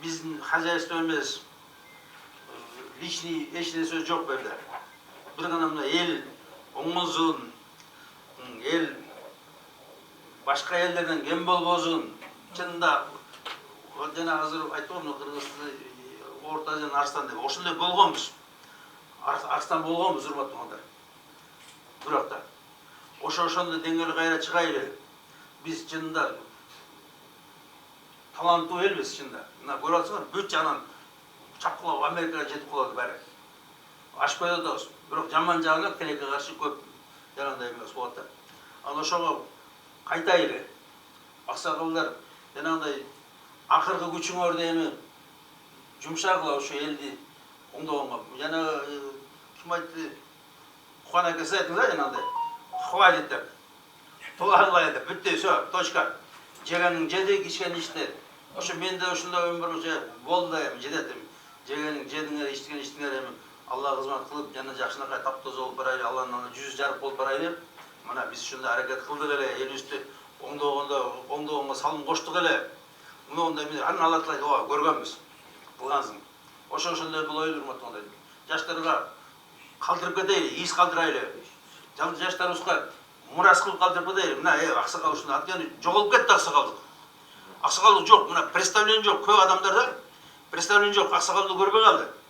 Bizim hajayistimiz lичный eş söz жоқ берді. Bir ғана мына ел оңылзын, ел башқа елдерден кем болбозун. Чынында жана азыр айтып мына Кыргызды Орта Азияның Арыстан деп. Ошондой болгонбуз. Арыстан болгонбуз, урматтуу туугандар. Бирок да ошондой деңгээлге кайра чыгайлы. Биз чынында таланттуу элбиз чынында. Мына көрүп атсыңар, бүт жагынан чапкылап Америкага жетип калат баары. Ашпай атабыз. Бирок жаман жагына тилекке каршы көп жанагындай эмес болот да. Анан ошого кайтайлы. Аксакалдар жанагындай акыркы күчүңөрдү эми жумшагыла ошо элди оңдогонго. Жана ким айтты? Куан акасы айтыңыздар жанагындай. Хватит деп. Туларлай деп. Бүттү, всё, точка. Жегенин жеди, ичкенин ичти. Ошо менде ушундай өмүр болду да эми жетет эми. Жегенин жедиңер, ичтигенин ичтиңер эми. Алла кызмат кылып, жана жакшынакай таптоз болуп барайлы, Алланын жүзү жарык болуп барайлы. Мына биз ушундай аракет кылдык эле, элибизди оңдогонго салым коштук эле. Мындай эмне анан алар айтат, "Ооба, көргөнбүз. Кылгансың." Ошондой болойлу, урматтуу. Жаштарга калтырып кетейли, из калтырайлы. Жаштарыбызга мурас кылып калтырып кетейли. Мына аксакал ушундай анткени жоголуп кетти аксакалдык. Аксакалдык жок, мына представление жок. Көп адамдарда представление жок, аксакалды көрбөй калды.